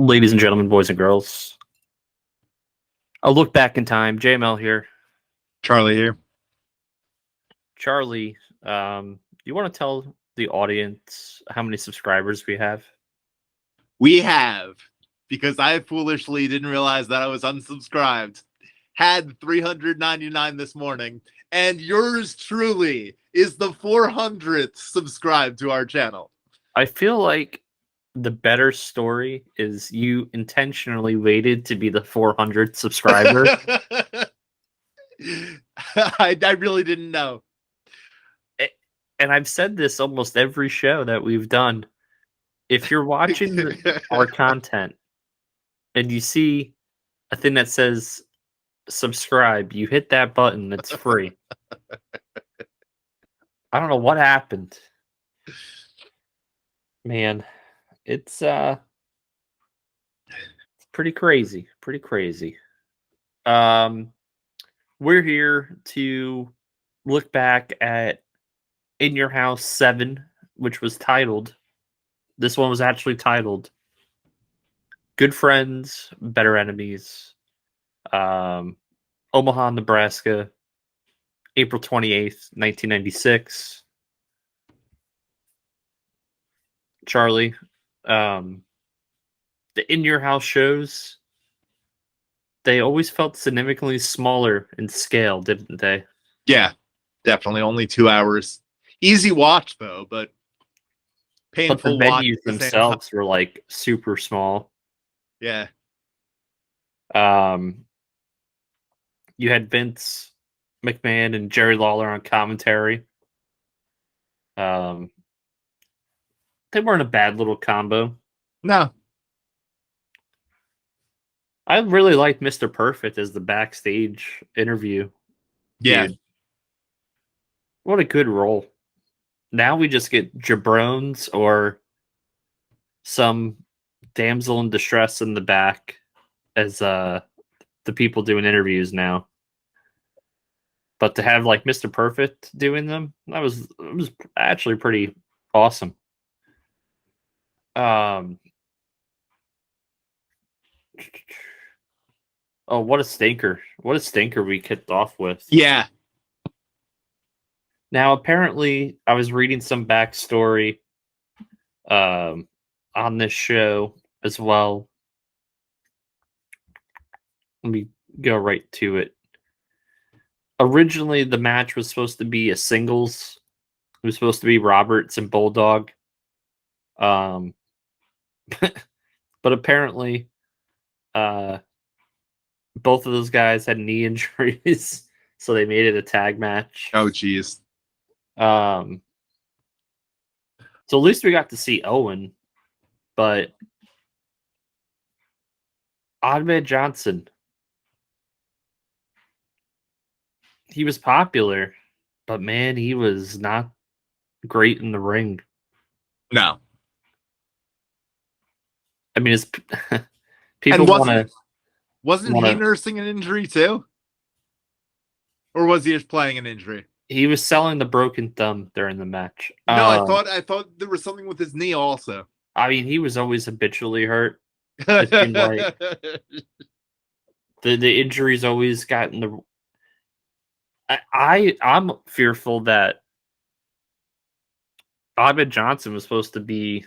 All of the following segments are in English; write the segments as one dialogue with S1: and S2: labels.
S1: Ladies and gentlemen, boys and girls, I'll look back in time. JML here.
S2: Charlie here.
S1: Charlie, you want to tell the audience how many subscribers we have?
S2: We have, because I foolishly didn't realize that I was unsubscribed, had 399 this morning, and yours truly is the 400th subscribed to our channel.
S1: I feel like the better story is you intentionally waited to be the 400th subscriber.
S2: I really didn't know.
S1: And I've said this almost every show that we've done. If you're watching our content and you see a thing that says subscribe, you hit that button. It's free. I don't know what happened. Man, it's pretty crazy. Pretty crazy. We're here to look back at In Your House 7, which was titled, this one was actually titled Good Friends, Better Enemies. Omaha, Nebraska, April 28th, 1996. Charlie, the In Your House shows, they always felt significantly smaller in scale, didn't they?
S2: Yeah, definitely. Only 2 hours. Easy watch, though, but painful
S1: But the
S2: watch.
S1: venues themselves were like super small.
S2: Yeah.
S1: You had Vince McMahon and Jerry Lawler on commentary. They weren't a bad little combo.
S2: No.
S1: I really liked Mr. Perfect as the backstage interview.
S2: Yeah.
S1: Dude. What a good role. Now we just get jabrones or some damsel in distress in the back as the people doing interviews now. But to have like Mr. Perfect doing them, it was actually pretty awesome. Oh, what a stinker. What a stinker we kicked off with.
S2: Yeah.
S1: Now, apparently, I was reading some backstory on this show as well. Let me go right to it. Originally, the match was supposed to be a singles. It was supposed to be Roberts and Bulldog. But apparently, both of those guys had knee injuries, so they made it a tag match.
S2: Oh, geez.
S1: So at least we got to see Owen, but Ahmed Johnson, he was popular, but man, he was not great in the ring.
S2: No.
S1: I mean, it's people want to.
S2: Wasn't he nursing an injury too? Or was he just playing an injury?
S1: He was selling the broken thumb during the match.
S2: No, I thought there was something with his knee also.
S1: I mean, he was always habitually hurt. It seemed like the injuries always got in the. I'm fearful that Ahmed Johnson was supposed to be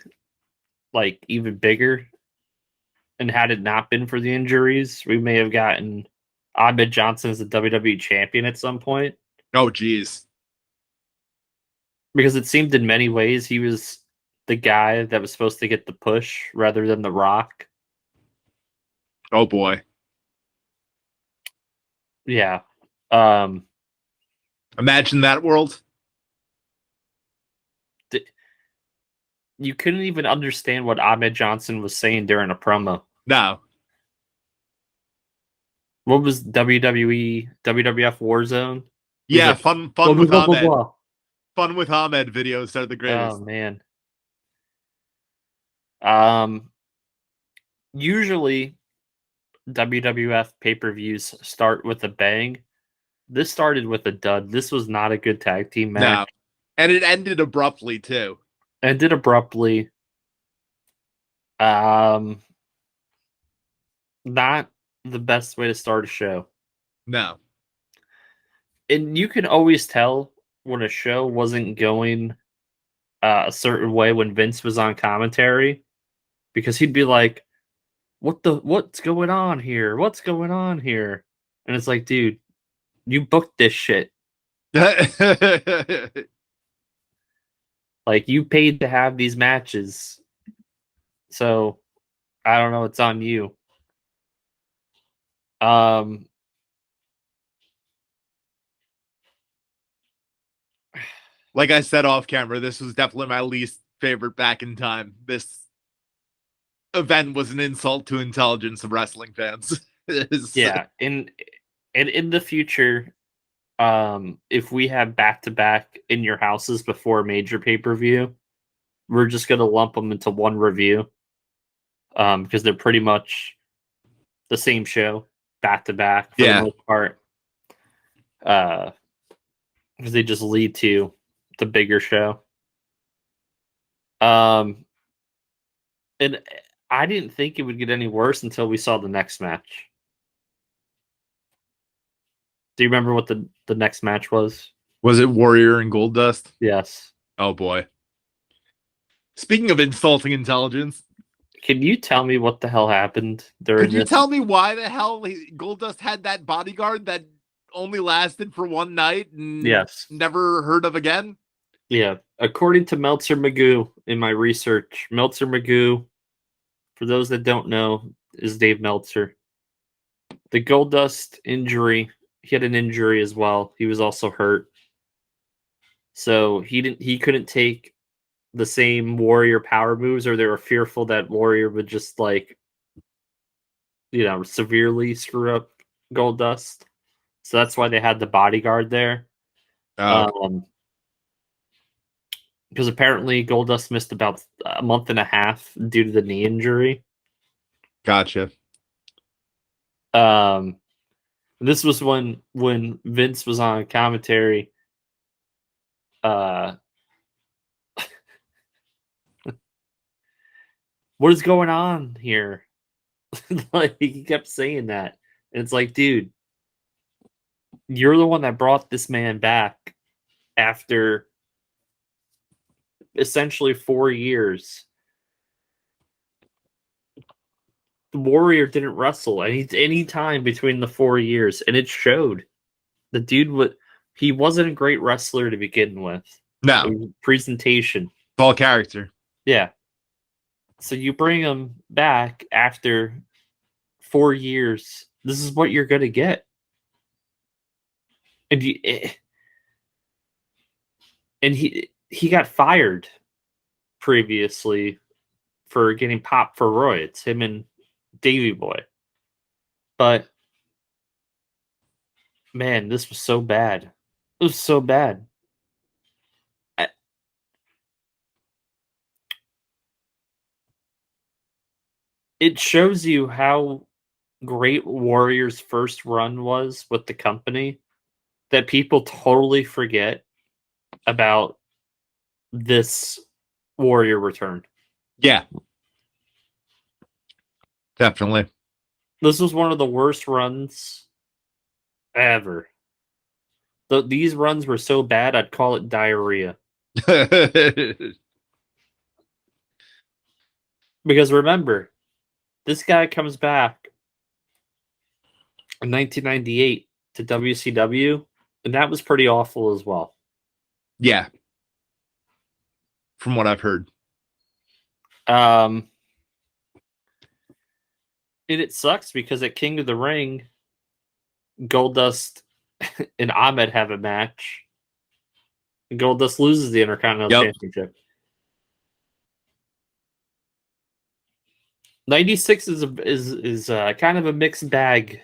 S1: like even bigger, and had it not been for the injuries, we may have gotten Ahmed Johnson as the WWE champion at some point.
S2: Oh, geez.
S1: Because it seemed in many ways he was the guy that was supposed to get the push rather than The Rock.
S2: Oh, boy.
S1: Yeah.
S2: Imagine that world.
S1: You couldn't even understand what Ahmed Johnson was saying during a promo.
S2: No.
S1: What was WWF Warzone?
S2: Yeah,
S1: like,
S2: fun with Ahmed. Fun with Ahmed videos are the greatest.
S1: Oh, man. Usually WWF pay-per-views start with a bang. This started with a dud. This was not a good tag team match.
S2: No. And it ended abruptly too.
S1: Ended abruptly. not the best way to start a show.
S2: No.
S1: And you can always tell when a show wasn't going a certain way when Vince was on commentary, because he'd be like, what's going on here? What's going on here? And it's like, dude, you booked this shit. Like, you paid to have these matches. So I don't know, it's on you.
S2: Like I said off camera, this was definitely my least favorite back in time. This event was an insult to intelligence of wrestling fans.
S1: Yeah, and in the future, if we have back-to-back in your houses before a major pay-per-view, we're just gonna lump them into one review, because they're pretty much the same show back-to-back for the most part, because they just lead to the bigger show. And I didn't think it would get any worse until we saw the next match. Do you remember what the next match was?
S2: Was it Warrior and Goldust?
S1: Yes.
S2: Oh boy. Speaking of insulting intelligence,
S1: can you tell me what the hell happened during
S2: Could you
S1: this?
S2: tell me why the hell Goldust had that bodyguard that only lasted for one night and never heard of again?
S1: Yeah. According to Meltzer Magoo in my research, Meltzer Magoo, for those that don't know, is Dave Meltzer. The Goldust injury, he had an injury as well. He was also hurt. So he couldn't take the same Warrior power moves, or they were fearful that Warrior would just severely screw up Goldust. So that's why they had the bodyguard there. Because apparently Goldust missed about a month and a half due to the knee injury.
S2: Gotcha.
S1: This was when Vince was on commentary. What is going on here? Like, he kept saying that. And it's like, dude, you're the one that brought this man back after essentially 4 years. The Warrior didn't wrestle any time between the 4 years, and it showed. The dude he wasn't a great wrestler to begin with.
S2: No.
S1: Presentation.
S2: It's all character.
S1: Yeah. So you bring him back after 4 years. This is what you're going to get. And he got fired previously for getting popped for roids, him and Davey Boy. But man, this was so bad. It was so bad. It shows you how great Warrior's first run was with the company, that people totally forget about this Warrior return.
S2: Yeah. Definitely.
S1: This was one of the worst runs ever. These runs were so bad, I'd call it diarrhea. Because remember, this guy comes back in 1998 to WCW, and that was pretty awful as well.
S2: Yeah. From what I've heard.
S1: And it sucks because at King of the Ring, Goldust and Ahmed have a match. Goldust loses the Intercontinental Championship. 96 is kind of a mixed bag.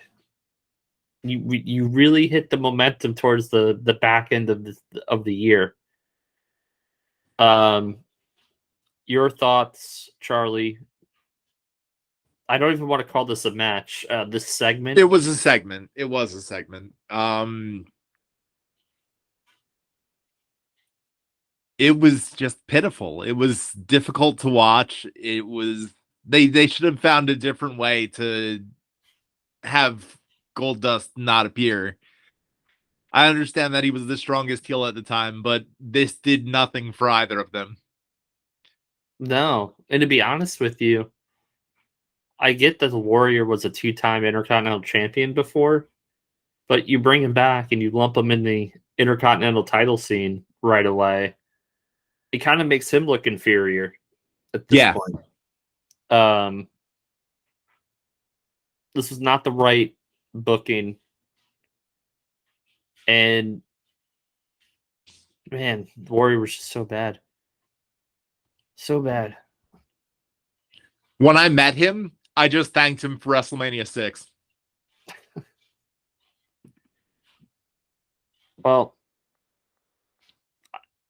S1: You really hit the momentum towards the back end of the year. Your thoughts, Charlie? I don't even want to call this a match. This segment.
S2: It was a segment. It was just pitiful. It was difficult to watch. It was they should have found a different way to have Goldust not appear. I understand that he was the strongest heel at the time, but this did nothing for either of them.
S1: No. And to be honest with you, I get that the Warrior was a 2-time Intercontinental Champion before, but you bring him back and you lump him in the Intercontinental title scene right away. It kind of makes him look inferior at this point. This was not the right booking. And man, the Warrior was just so bad. So bad.
S2: When I met him, I just thanked him for WrestleMania 6.
S1: Well,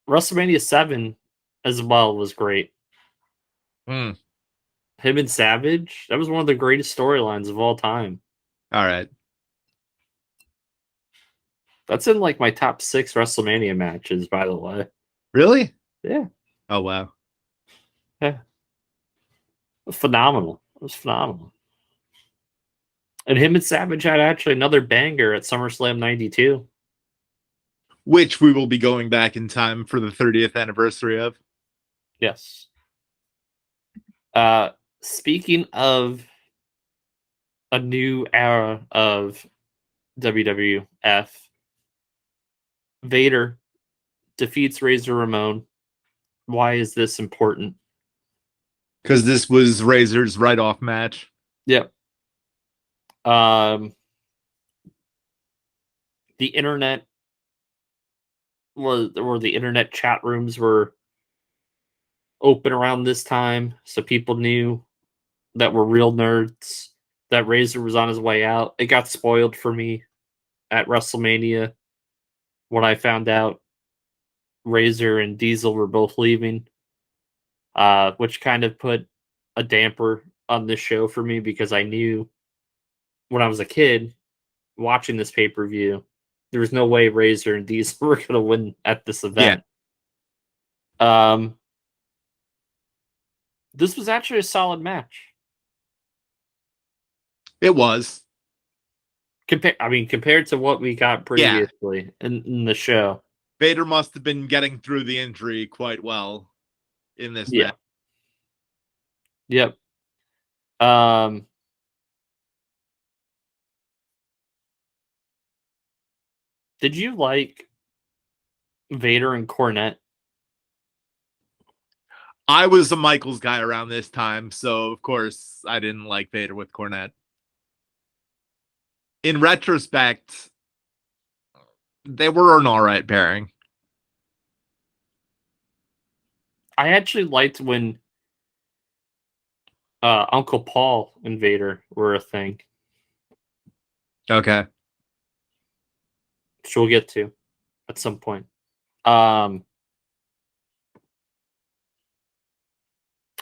S1: WrestleMania 7 as well was great.
S2: Mm.
S1: Him and Savage, that was one of the greatest storylines of all time.
S2: All right.
S1: That's in like my top 6 WrestleMania matches, by the way.
S2: Really?
S1: Yeah.
S2: Oh, wow.
S1: Yeah. Phenomenal. It was phenomenal. And him and Savage had actually another banger at SummerSlam 92.
S2: Which we will be going back in time for the 30th anniversary of.
S1: Yes. Speaking of a new era of WWF, Vader defeats Razor Ramon. Why is this important?
S2: Because this was Razor's write-off match.
S1: Yep. The internet the internet chat rooms were open around this time, so people knew that were real nerds that Razor was on his way out. It got spoiled for me at WrestleMania when I found out Razor and Diesel were both leaving, which kind of put a damper on this show for me because I knew when I was a kid watching this pay-per-view, there was no way Razor and Diesel were going to win at this event. Yeah. This was actually a solid match.
S2: It was.
S1: Compared to what we got previously in the show.
S2: Vader must have been getting through the injury quite well in this match.
S1: Yep. Did you like Vader and Cornette?
S2: I was a Michaels guy around this time, so of course I didn't like Vader with Cornette. In retrospect, they were an all right pairing.
S1: I actually liked when Uncle Paul and Vader were a thing.
S2: Okay.
S1: Which we'll get to at some point. I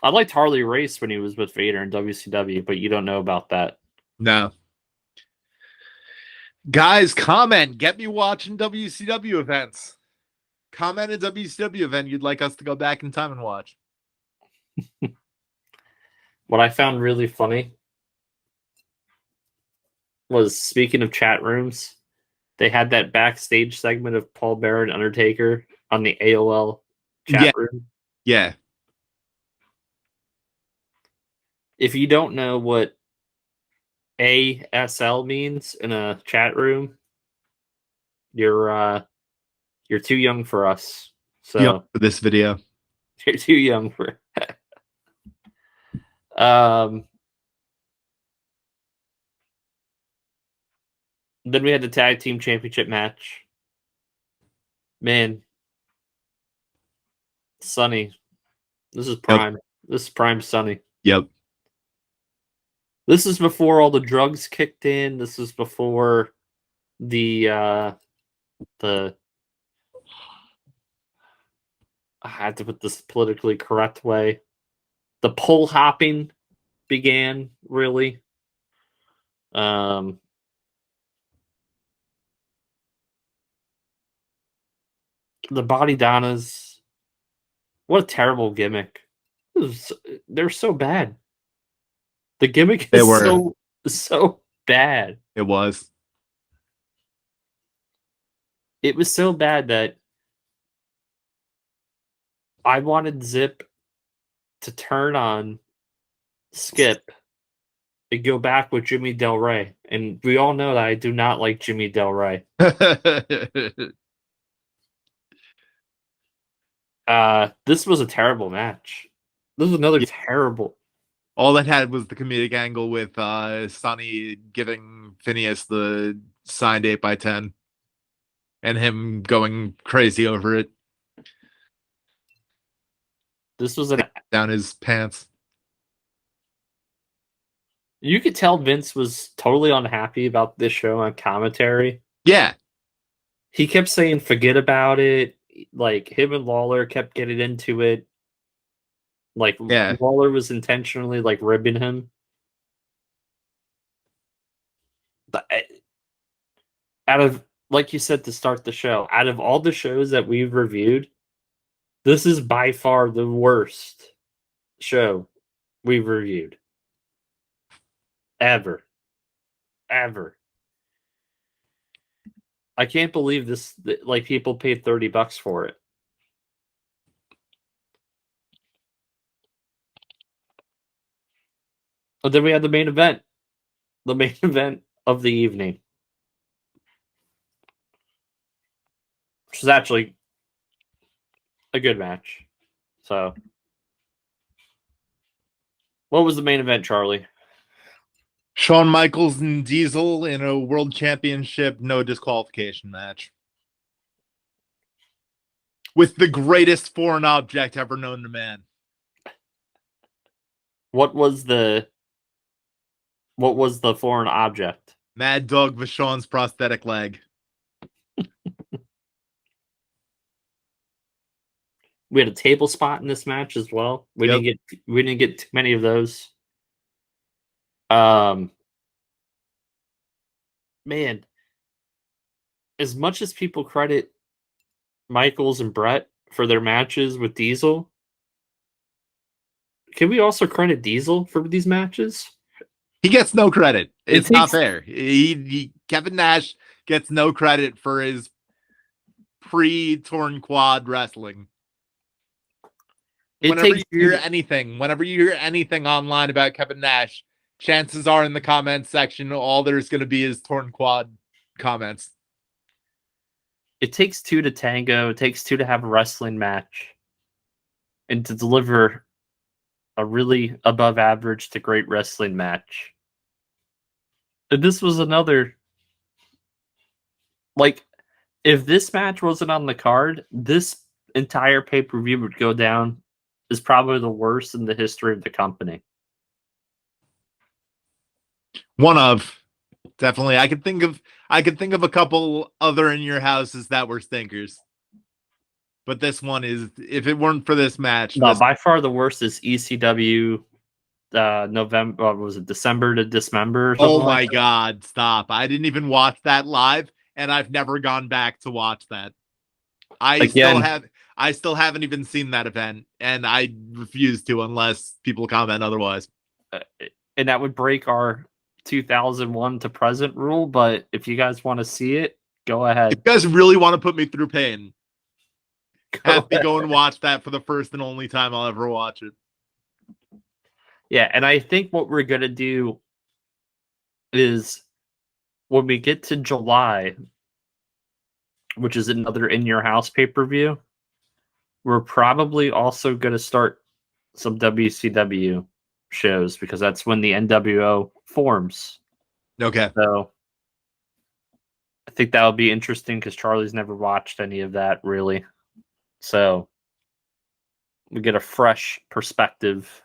S1: liked Harley Race when he was with Vader in WCW, but you don't know about that.
S2: No. Guys, comment. Get me watching WCW events. Comment a WCW event you'd like us to go back in time and watch.
S1: What I found really funny was, speaking of chat rooms, they had that backstage segment of Paul Bearer and Undertaker on the AOL chat room.
S2: Yeah. If
S1: you don't know what ASL means in a chat room, you're too young for us. So
S2: for this video,
S1: you're too young for. Then we had the tag team championship match. Man, Sonny, this is prime. Yep. This is prime Sonny.
S2: Yep.
S1: This is before all the drugs kicked in. This is before the I had to put this politically correct way. The pole hopping began, really. The Body Donnas. What a terrible gimmick. They're so bad. The gimmick is so bad.
S2: It was.
S1: It was so bad that I wanted Zip to turn on Skip and go back with Jimmy Del Rey. And we all know that I do not like Jimmy Del Rey. This was a terrible match. This was another terrible.
S2: All that had was the comedic angle with Sonny giving Phineas the signed 8x10 and him going crazy over it.
S1: This was an
S2: down his pants.
S1: You could tell Vince was totally unhappy about this show on commentary.
S2: Yeah.
S1: He kept saying, forget about it. Like, him and Lawler kept getting into it. Like,
S2: Yeah.
S1: Lawler was intentionally, like, ribbing him. Out of, like you said to start the show, out of all the shows that we've reviewed, this is by far the worst show we've reviewed. Ever. I can't believe this, like, people paid $30 for it. But then we had the main event. The main event of the evening. Which is actually a good match. So, what was the main event, Charlie?
S2: Shawn Michaels and Diesel in a world championship no disqualification match. With the greatest foreign object ever known to man.
S1: What was the foreign object?
S2: Mad Dog Vachon's prosthetic leg.
S1: We had a table spot in this match as well. We didn't get too many of those. Man, as much as people credit Michaels and Brett for their matches with Diesel, can we also credit Diesel for these matches?
S2: He gets no credit. It's not fair. Kevin Nash gets no credit for his pre-torn quad wrestling. Whenever you hear anything online about Kevin Nash, chances are in the comments section, all there's going to be is torn quad comments.
S1: It takes two to tango. It takes two to have a wrestling match and to deliver a really above average to great wrestling match. And this was another, like, if this match wasn't on the card, this entire pay-per-view would go down as probably the worst in the history of the company.
S2: One of, definitely. I could think of a couple other in your houses that were stinkers. But this one is, if it weren't for this match.
S1: No, by far the worst is ECW November, was it December to Dismember?
S2: Oh my God, stop. I didn't even watch that live, and I've never gone back to watch that. I still haven't even seen that event, and I refuse to unless people comment otherwise.
S1: And that would break our 2001 to present rule, but if you guys want to see it, go ahead.
S2: If you guys really want to put me through pain, have me go and watch that for the first and only time I'll ever watch it.
S1: Yeah, and I think what we're going to do is when we get to July, which is another In Your House pay-per-view, we're probably also going to start some WCW shows because that's when the NWO forms.
S2: Okay.
S1: So I think that would be interesting because Charlie's never watched any of that really. So we get a fresh perspective.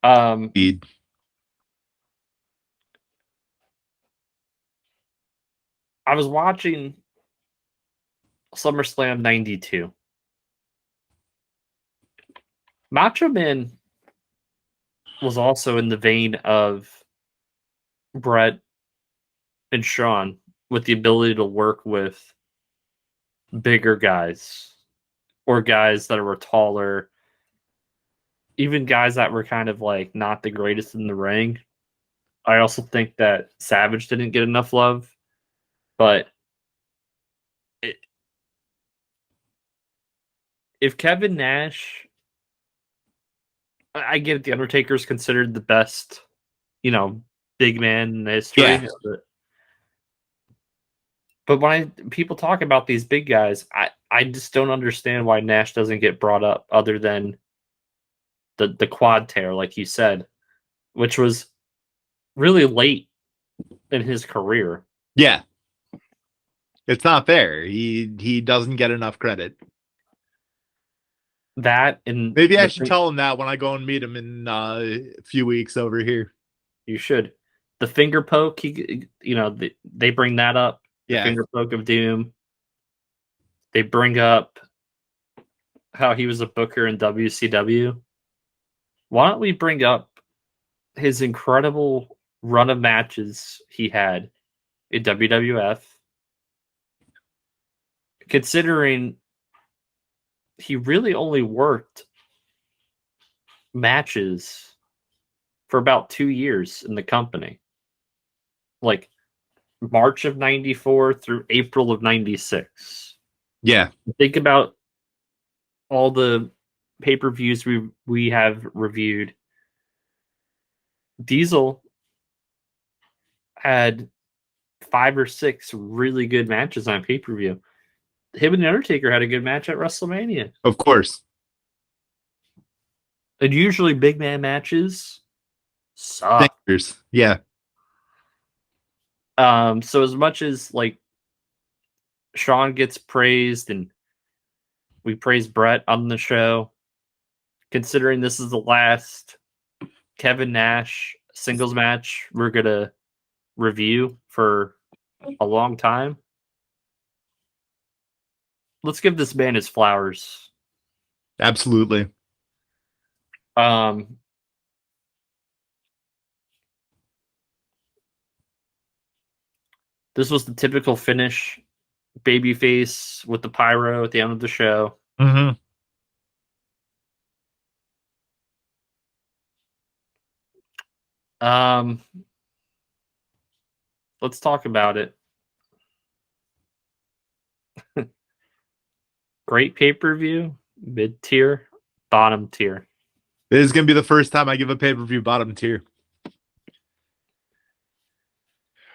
S2: Indeed.
S1: I was watching SummerSlam 92. Macho Man was also in the vein of Brett and Shawn with the ability to work with bigger guys or guys that were taller, even guys that were kind of like not the greatest in the ring. I also think that Savage didn't get enough love, but if Kevin Nash, I get it, the Undertaker is considered the best, big man in history.
S2: Yeah.
S1: But when people talk about these big guys, I just don't understand why Nash doesn't get brought up, other than the quad tear, like you said, which was really late in his career.
S2: Yeah. It's not fair. He doesn't get enough credit.
S1: That and
S2: Maybe I should tell him that when I go and meet him in a few weeks over here.
S1: You should. The finger poke, they bring that up. The
S2: Yeah.
S1: finger poke of doom. They bring up how he was a booker in WCW. Why don't we bring up his incredible run of matches he had in WWF? Considering he really only worked matches for about 2 years in the company. Like March of 94 through April of 96.
S2: Yeah.
S1: Think about all the pay-per-views we have reviewed. Diesel had 5 or 6 really good matches on pay-per-view. Him and the Undertaker had a good match at WrestleMania.
S2: Of course.
S1: And usually big man matches suck.
S2: Yeah.
S1: So as much as like Sean gets praised and we praise Brett on the show, considering this is the last Kevin Nash singles match we're gonna review for a long time, let's give this man his flowers.
S2: Absolutely.
S1: This was the typical finish, babyface with the pyro at the end of the show.
S2: Mm-hmm.
S1: Let's talk about it. Great pay-per-view, mid-tier, bottom tier.
S2: This is going to be the first time I give a pay-per-view bottom tier.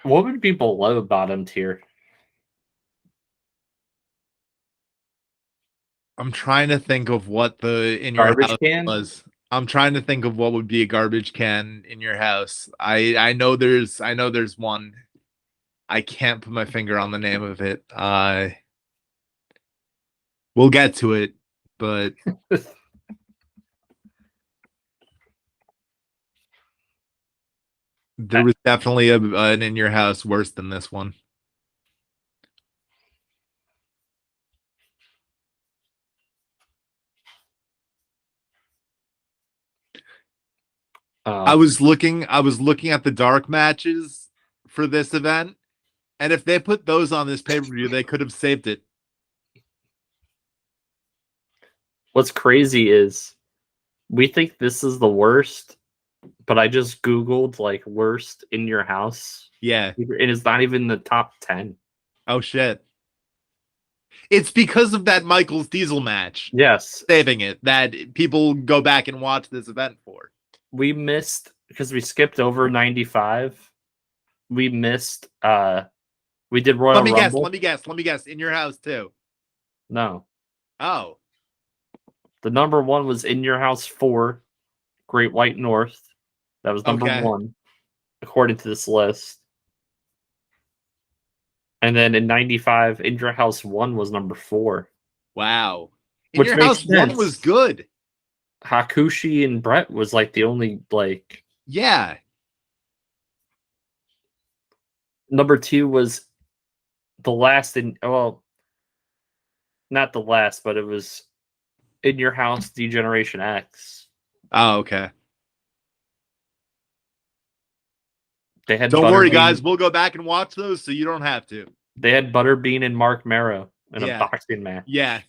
S1: What would be below bottom tier?
S2: I'm trying to think of what the in your
S1: Garbage
S2: house
S1: can
S2: was. I'm trying to think of what would be a garbage can in your house. I know there's one. I can't put my finger on the name of it. We'll get to it, but there was definitely an in your house worse than this one. I was looking at the dark matches for this event, and if they put those on this pay-per-view, they could have saved it.
S1: What's crazy is we think this is the worst, but I just Googled like worst in your house.
S2: Yeah.
S1: And it's not even the top 10.
S2: Oh shit. It's because of that Michaels Diesel match.
S1: Yes.
S2: Saving it that people go back and watch this event for.
S1: We missed because we skipped over 95. We missed we did Royal Rumble.
S2: Let me guess. In your house too.
S1: No.
S2: Oh.
S1: The number 1 was In Your House 4, Great White North. That was number 1, according to this list. And then in 95, In Your House 1 was number 4.
S2: Wow. In Your House 1 was good.
S1: Hakushi and Brett was like the only like.
S2: Yeah.
S1: Number 2 was the last not the last, but it was In Your House D-Generation X.
S2: Oh, okay.
S1: They had
S2: Don't worry, guys. We'll go back and watch those so you don't have to.
S1: They had Butterbean and Mark Marrow in a boxing match.
S2: Yeah.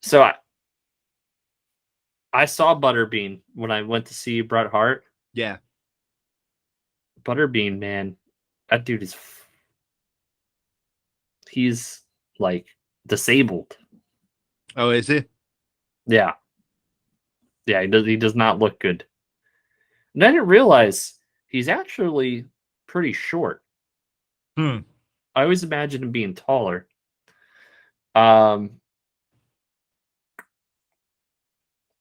S1: So I saw Butterbean when I went to see Bret Hart.
S2: Yeah.
S1: Butterbean, man, that dude is he's like disabled.
S2: Oh, is he?
S1: Yeah. Yeah, he does not look good. And I didn't realize he's actually pretty short.
S2: Hmm.
S1: I always imagined him being taller. Um,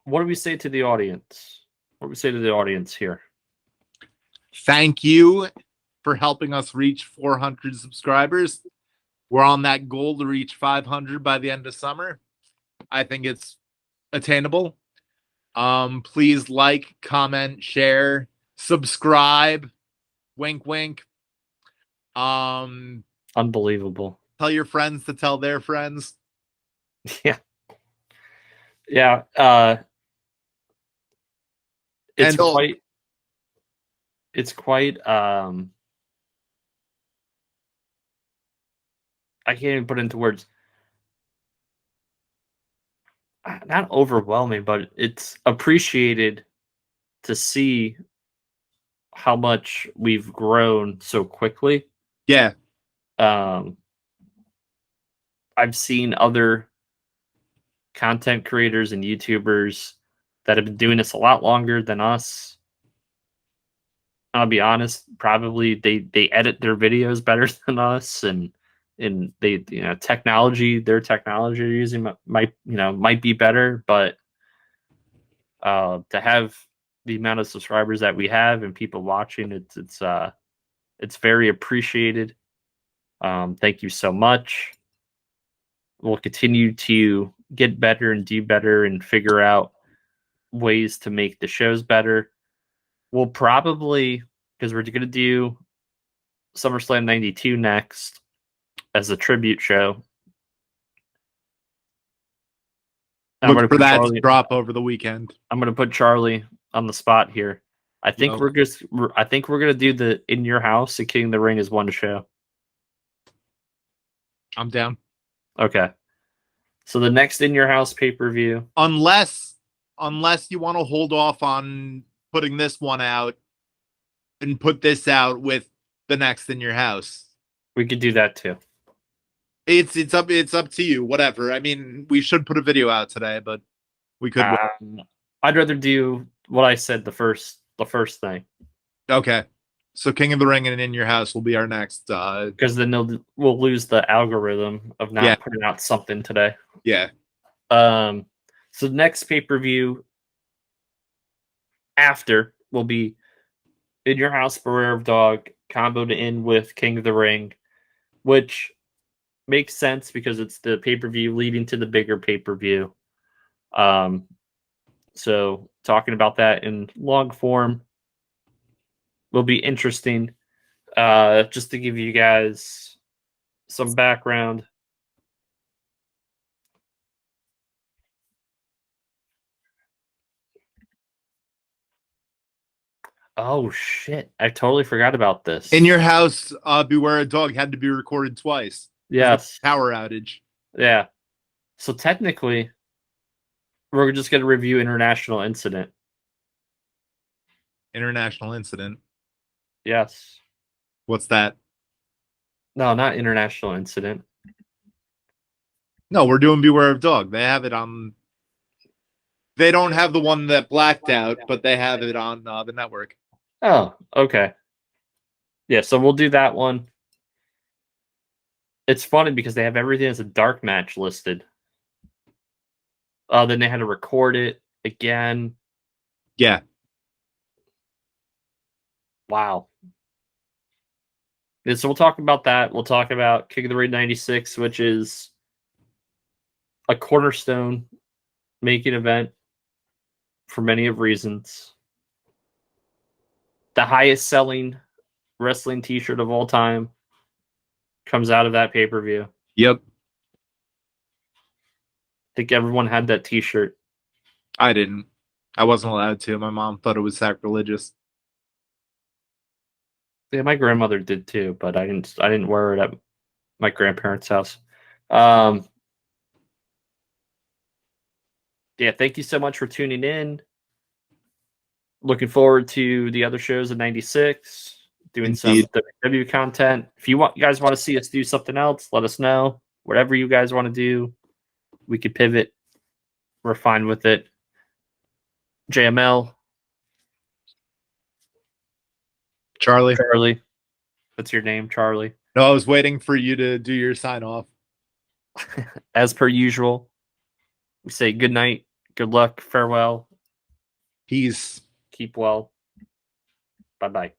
S1: what do we say to the audience? What do we say to the audience here?
S2: Thank you for helping us reach 400 subscribers. We're on that goal to reach 500 by the end of summer. I think it's attainable. Please like, comment, share, subscribe. Wink, wink.
S1: Unbelievable.
S2: Tell your friends to tell their friends.
S1: Yeah. Yeah. It's
S2: And
S1: quite I can't even put it into words. Not overwhelming, but it's appreciated to see how much we've grown so quickly.
S2: yeah,
S1: I've seen other content creators and YouTubers that have been doing this a lot longer than us. I'll be honest, probably they edit their videos better than us, and they their technology they're using might be better, but to have the amount of subscribers that we have and people watching, it's very appreciated. Thank you so much. We'll continue to get better and do better and figure out ways to make the shows better. We'll probably, because we're going to do SummerSlam 92 next as a tribute show.
S2: look for that to drop over the weekend.
S1: I'm going to put Charlie on the spot here. I think we're going to do the In Your House at King of the Ring as one show.
S2: I'm down.
S1: Okay. So the next In Your House pay-per-view.
S2: Unless you want to hold off on putting this one out and put this out with the next In Your House.
S1: We could do that too.
S2: It's up to you. Whatever. I mean, we should put a video out today, but we could.
S1: I'd rather do what I said the first thing.
S2: Okay. So King of the Ring and In Your House will be our next.
S1: Because then we'll lose the algorithm of not putting out something today.
S2: Yeah.
S1: So the next pay-per-view after will be In Your House, Beware of Dog, combo to end with King of the Ring, which makes sense because it's the pay-per-view leading to the bigger pay-per-view. So talking about that in long form will be interesting. Just to give you guys some background. Oh shit! I totally forgot about this.
S2: In Your House, Beware a Dog had to be recorded twice.
S1: Yes.
S2: Power outage.
S1: Yeah. So technically, we're just going to review International Incident.
S2: International Incident.
S1: Yes.
S2: What's that?
S1: No, not International Incident.
S2: No, we're doing Beware of Dog. They have it on. They don't have the one that blacked out, but they have it on the network.
S1: Oh, okay. Yeah, so we'll do that one. It's funny because they have everything as a dark match listed. Then they had to record it again.
S2: Yeah.
S1: Wow. Yeah, so we'll talk about that. We'll talk about King of the Ring 96, which is a cornerstone making event for many of reasons. The highest selling wrestling t-shirt of all time comes out of that pay-per-view.
S2: Yep.
S1: I think everyone had that t-shirt.
S2: I didn't. I wasn't allowed to. My mom thought it was sacrilegious.
S1: Yeah, my grandmother did too, but I didn't wear it at my grandparents' house. Yeah, thank you so much for tuning in. Looking forward to the other shows in 96. doing some
S2: Indeed.
S1: WWE content. If you guys want to see us do something else, let us know. Whatever you guys want to do, we could pivot. We're fine with it. JML,
S2: Charlie.
S1: what's your name, Charlie?
S2: No, I was waiting for you to do your sign off.
S1: As per usual, we say good night, good luck, farewell,
S2: Peace.
S1: keep well. Bye bye.